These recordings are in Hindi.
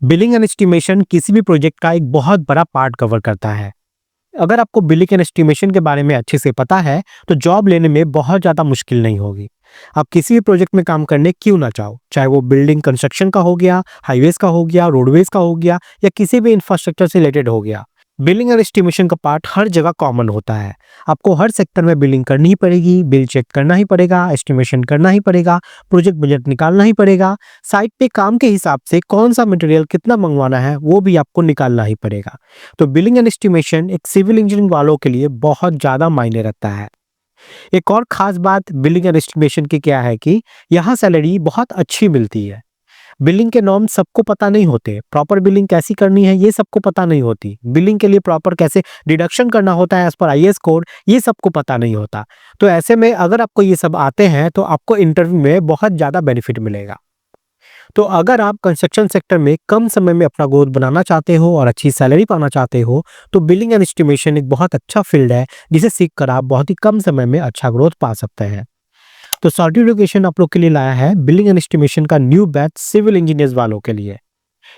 बिलिंग एंड एस्टिमेशन किसी भी प्रोजेक्ट का एक बहुत बड़ा पार्ट कवर करता है। अगर आपको बिलिंग एंड एस्टिमेशन के बारे में अच्छे से पता है तो जॉब लेने में बहुत ज़्यादा मुश्किल नहीं होगी। आप किसी भी प्रोजेक्ट में काम करने क्यों ना चाहो, चाहे वो बिल्डिंग कंस्ट्रक्शन का हो गया, हाईवेज का हो गया, रोडवेज का हो गया या किसी भी इंफ्रास्ट्रक्चर से रिलेटेड हो गया, बिलिंग एंड एस्टिमेशन का पार्ट हर जगह कॉमन होता है। आपको हर सेक्टर में बिलिंग करनी ही पड़ेगी, बिल चेक करना ही पड़ेगा, एस्टिमेशन करना ही पड़ेगा, प्रोजेक्ट बजट निकालना ही पड़ेगा, साइट पे काम के हिसाब से कौन सा मटेरियल कितना मंगवाना है वो भी आपको निकालना ही पड़ेगा। तो बिलिंग एंड एस्टिमेशन एक सिविल इंजीनियरिंग वालों के लिए बहुत ज़्यादा मायने रखता है। एक और खास बात बिलिंग एंड एस्टिमेशन की क्या है कि यहाँ सैलरी बहुत अच्छी मिलती है। बिलिंग के नॉर्म सबको पता नहीं होते, प्रॉपर बिलिंग कैसी करनी है ये सबको पता नहीं होती, बिलिंग के लिए प्रॉपर कैसे डिडक्शन करना होता है एज पर आईएएस कोड ये सबको पता नहीं होता। तो ऐसे में अगर आपको ये सब आते हैं तो आपको इंटरव्यू में बहुत ज़्यादा बेनिफिट मिलेगा। तो अगर आप कंस्ट्रक्शन सेक्टर में कम समय में अपना ग्रोथ बनाना चाहते हो और अच्छी सैलरी पाना चाहते हो तो बिलिंग एंड एस्टिमेशन एक बहुत अच्छा फील्ड है जिसे सीख कर आप बहुत ही कम समय में अच्छा ग्रोथ पा सकते हैं। तो सॉर्टी एजुकेशन आप लोग के लिए लाया है बिलिंग एंड एस्टिमेशन का न्यू बैच सिविल इंजीनियर्स वालों के लिए।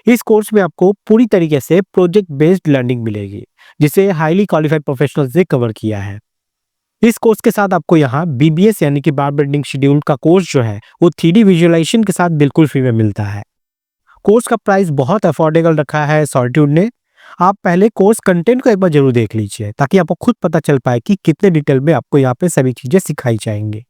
इस कोर्स में आपको पूरी तरीके से प्रोजेक्ट बेस्ड लर्निंग मिलेगी जिसे हाईली क्वालिफाइड प्रोफेशनल्स ने कवर किया है। इस कोर्स के साथ आपको यहाँ बीबीएस यानी कि बार बेंडिंग शेड्यूल का कोर्स जो है वो 3D विजुअलाइजेशन के साथ बिल्कुल फ्री में मिलता है। कोर्स का प्राइस बहुत अफोर्डेबल रखा है सॉर्ट्यूड ने। आप पहले कोर्स कंटेंट को एक बार जरूर देख लीजिए ताकि आपको खुद पता चल पाए कि कितने डिटेल में आपको यहाँ पे सभी चीजें सिखाई जाएंगी।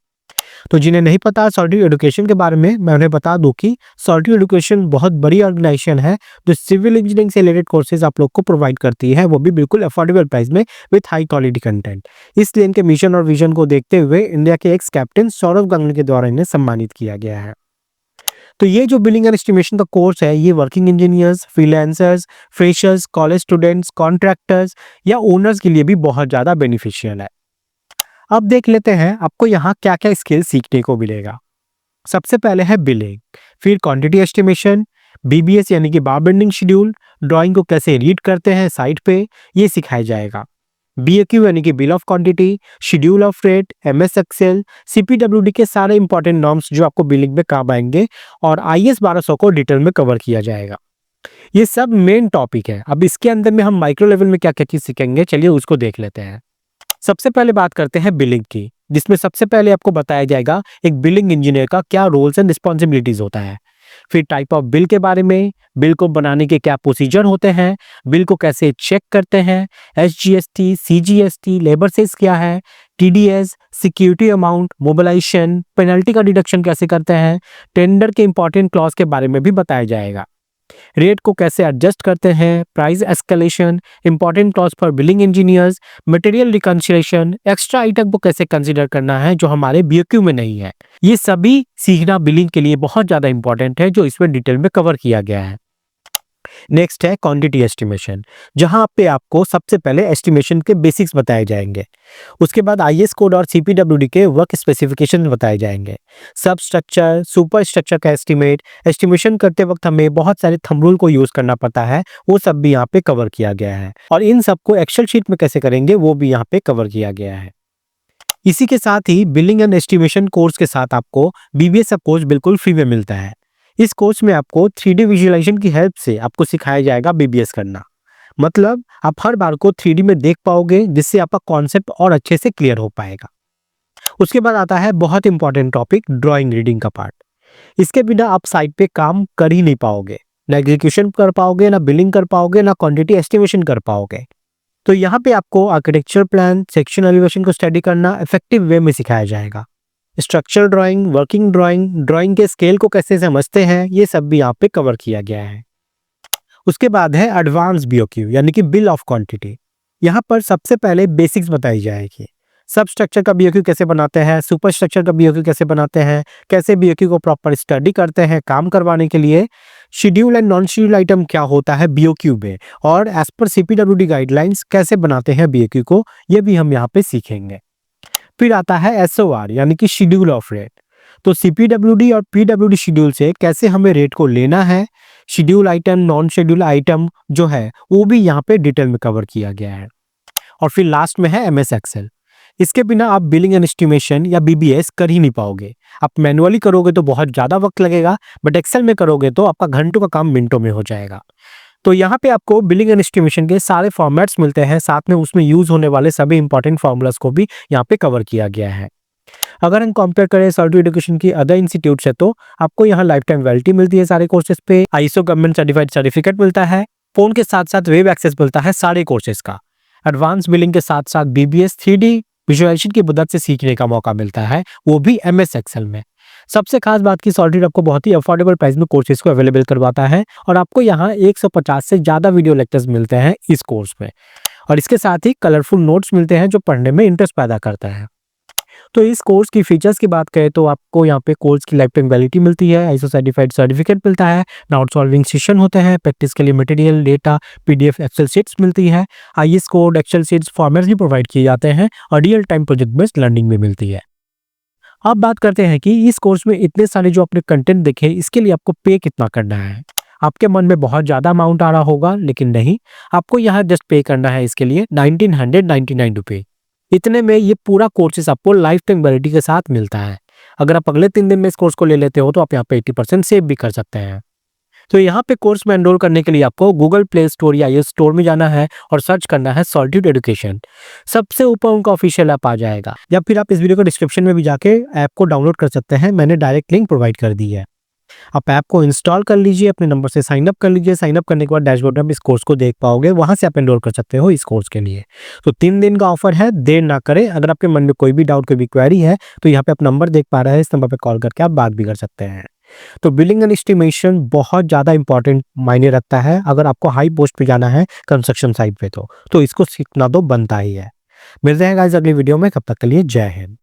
तो जिन्हें नहीं पता सॉर्ट्यूड एजुकेशन के बारे में, मैं उन्हें बता दूं कि सॉर्ट्यूड एजुकेशन बहुत बड़ी ऑर्गेनाइजेशन है जो सिविल इंजीनियरिंग से रिलेटेड कोर्सेज आप लोग को प्रोवाइड करती है, वो भी बिल्कुल अफोर्डेबल प्राइस में विथ हाई क्वालिटी कंटेंट। इसलिए इनके मिशन और विजन को देखते हुए इंडिया के एक्स कैप्टन सौरव गांगुली के द्वारा इन्हें सम्मानित किया गया है। तो ये जो बिलिंग एंड एस्टिमेशन का कोर्स है ये working engineers, freelancers, freshers, college students, contractors या ओनर्स के लिए भी बहुत ज़्यादा बेनिफिशियल है। अब देख लेते हैं आपको यहाँ क्या क्या स्किल सीखने को मिलेगा। सबसे पहले है बिलिंग, फिर क्वांटिटी एस्टिमेशन, बीबीएस यानी कि बार बेंडिंग शेड्यूल, ड्राइंग को कैसे रीड करते हैं साइट पे ये सिखाया जाएगा। बीएक्यू यानी कि bill of quantity, schedule of rate, MS Excel, CPWD के सारे इंपॉर्टेंट नॉर्म्स जो आपको बिलिंग में काम आएंगे और आईएस 1200 को डिटेल में कवर किया जाएगा। ये सब मेन टॉपिक है। अब इसके अंदर में हम माइक्रो लेवल में क्या क्या चीज सीखेंगे चलिए उसको देख लेते हैं। सबसे पहले बात करते हैं बिलिंग की, जिसमें सबसे पहले आपको बताया जाएगा एक बिलिंग इंजीनियर का क्या रोल्स एंड रिस्पॉन्सिबिलिटीज होता है। फिर टाइप ऑफ बिल के बारे में, बिल को बनाने के क्या प्रोसीजर होते हैं, बिल को कैसे चेक करते हैं, एसजीएसटी, सीजीएसटी, लेबर सेस क्या है, TDS, security amount, mobilisation, penalty का डिडक्शन कैसे करते हैं, टेंडर के इंपॉर्टेंट क्लॉज के बारे में भी बताया जाएगा। रेट को कैसे एडजस्ट करते हैं, price escalation, important clause for billing engineers, material reconciliation, extra item को कैसे कंसीडर करना है जो हमारे बीओक्यू में नहीं है। ये सभी सीखना बिलिंग के लिए बहुत ज्यादा इंपॉर्टेंट है जो इसमें डिटेल में कवर किया गया है। नेक्स्ट है क्वांटिटी एस्टिमेशन, जहां पे आपको सबसे पहले एस्टिमेशन के बेसिक्स बताए जाएंगे। उसके बाद आईएस कोड और सीपीडब्ल्यूडी के वर्क स्पेसिफिकेशन बताए जाएंगे। सब स्ट्रक्चर, सुपर स्ट्रक्चर का एस्टिमेशन करते वक्त हमें बहुत सारे थंब रूल को यूज करना पड़ता है, वो सब भी यहाँ पे कवर किया गया है। और इन सबको एक्सेल शीट में कैसे करेंगे वो भी यहाँ पे कवर किया गया है। इसी के साथ ही बिलिंग एंड एस्टिमेशन कोर्स के साथ आपको बीबीएस कोर्स बिल्कुल फ्री में मिलता है। इस कोर्स में आपको 3D विजुअलाइजेशन की हेल्प से आपको सिखाया जाएगा बीबीएस करना। मतलब आप हर बार को 3D में देख पाओगे जिससे आपका कॉन्सेप्ट और अच्छे से क्लियर हो पाएगा। उसके बाद आता है बहुत इंपॉर्टेंट टॉपिक ड्राइंग रीडिंग का पार्ट। इसके बिना आप साइट पे काम कर ही नहीं पाओगे, ना एग्जीक्यूशन कर पाओगे, ना बिलिंग कर पाओगे, ना क्वांटिटी एस्टिमेशन कर पाओगे। तो यहाँ पे आपको आर्किटेक्चर प्लान, सेक्शन एलिवेशन को स्टडी करना इफेक्टिव वे में सिखाया जाएगा। Structural drawing, working drawing, drawing के स्केल को कैसे समझते हैं ये सब भी यहाँ पे कवर किया गया है। उसके बाद है एडवांस बीओक्यू यानी कि बिल ऑफ क्वांटिटी। यहाँ पर सबसे पहले बेसिक्स बताई जाएगी। सब स्ट्रक्चर का बीओक्यू कैसे बनाते हैं, सुपर स्ट्रक्चर का बीओक्यू कैसे बनाते हैं, कैसे बीओक्यू को प्रॉपर स्टडी करते हैं काम करवाने के लिए, schedule and non schedule item क्या होता है बीओक्यू में, और एज पर सीपीडब्ल्यूडी गाइडलाइंस कैसे बनाते हैं बीओक्यू को, ये भी हम यहाँ पे सीखेंगे। फिर आता है एसओआर यानी कि शेड्यूल ऑफ रेट। तो सीपीडब्ल्यूडी और पीडब्ल्यूडी शेड्यूल से कैसे हमें रेट को लेना है, schedule item, non schedule item जो है वो भी यहाँ पे डिटेल में कवर किया गया है। और फिर लास्ट में है एमएस एक्सेल। इसके बिना आप बिलिंग एंड एस्टिमेशन या बीबीएस कर ही नहीं पाओगे। आप मैनुअली करोगे तो बहुत ज़्यादा वक्त लगेगा, बट एक्सेल में करोगे तो आपका घंटों का काम मिनटों में हो जाएगा। तो यहाँ पे आपको बिलिंग एंड एस्टिमेशन के सारे फॉर्मेट्स मिलते हैं, साथ में उसमें यूज होने वाले सभी इंपॉर्टेंट फॉर्मूलाज को भी यहाँ पे कवर किया गया है। अगर हम कंपेयर करें सॉलिड एजुकेशन की अदर इंस्टीट्यूट से, तो आपको यहाँ लाइफ टाइम वैलिडिटी मिलती है सारे कोर्सेज पे, आईएसओ गवर्नमेंट सर्टिफाइड सर्टिफिकेट मिलता है, फोन के साथ साथ वेब एक्सेस मिलता है सारे कोर्सेज का, एडवांस बिलिंग के साथ साथ बीबीएस 3D विजुअलाइजेशन की मदद से सीखने का मौका मिलता है, वो भी एमएस एक्सेल में। सबसे खास बात की सॉलिड आपको बहुत ही अफोर्डेबल प्राइस में कोर्सेज को अवेलेबल करवाता है और आपको यहाँ 150 से ज़्यादा वीडियो लेक्चर्स मिलते हैं इस कोर्स में, और इसके साथ ही कलरफुल नोट्स मिलते हैं जो पढ़ने में इंटरेस्ट पैदा करता है। तो इस कोर्स की फीचर्स की बात करें तो आपको यहाँ पे कोर्स की लाइफ टाइम वैलिडिटी मिलती है, आईएसओ सर्टिफाइड सर्टिफिकेट मिलता है, डाउट सॉल्विंग सेशन होते हैं, प्रैक्टिस के लिए material, data, PDF, Excel sheets मिलती है, IS code, Excel sheets, formats भी प्रोवाइड किए जाते हैं और real time project based learning भी मिलती है। अब बात करते हैं कि इस कोर्स में इतने सारे जो आपने कंटेंट देखे, इसके लिए आपको पे कितना करना है। आपके मन में बहुत ज़्यादा अमाउंट आ रहा होगा, लेकिन नहीं, आपको यहाँ जस्ट पे करना है इसके लिए 1999 रुपये। इतने में ये पूरा कोर्सेज आपको लाइफ टाइम वैलिडिटी के साथ मिलता है। अगर आप अगले 3 दिन में इस कोर्स को ले लेते हो तो आप यहाँ पे 80% सेव भी कर सकते हैं। तो यहाँ पे कोर्स में एनरोल करने के लिए आपको गूगल प्ले स्टोर या आईएस स्टोर में जाना है और सर्च करना है सॉलिट्यूड एजुकेशन। सबसे ऊपर उनका ऑफिशियल ऐप आ जाएगा, या फिर आप इस वीडियो के डिस्क्रिप्शन में भी जाके ऐप को डाउनलोड कर सकते हैं, मैंने डायरेक्ट लिंक प्रोवाइड कर दी है। आप ऐप को इंस्टॉल कर लीजिए, अपने नंबर से साइन अप कर लीजिए। साइन अप करने के बाद डैशबोर्ड में आप इस कोर्स को देख पाओगे, वहां से आप एनरोल कर सकते हो इस कोर्स के लिए। तो 3 दिन का ऑफर है, देर ना करें। अगर आपके मन में कोई भी डाउट, कोई भी क्वेरी है तो यहाँ पे आप नंबर देख पा रहे हैं, इस नंबर पे कॉल करके आप बात भी कर सकते हैं। तो बिलिंग एंड एस्टिमेशन बहुत ज़्यादा इंपॉर्टेंट मायने रखता है अगर आपको हाई पोस्ट पे जाना है कंस्ट्रक्शन साइट पे, तो इसको सीखना तो बनता ही है। मिलते हैं गाइस अगली वीडियो में, कब तक के लिए जय हिंद।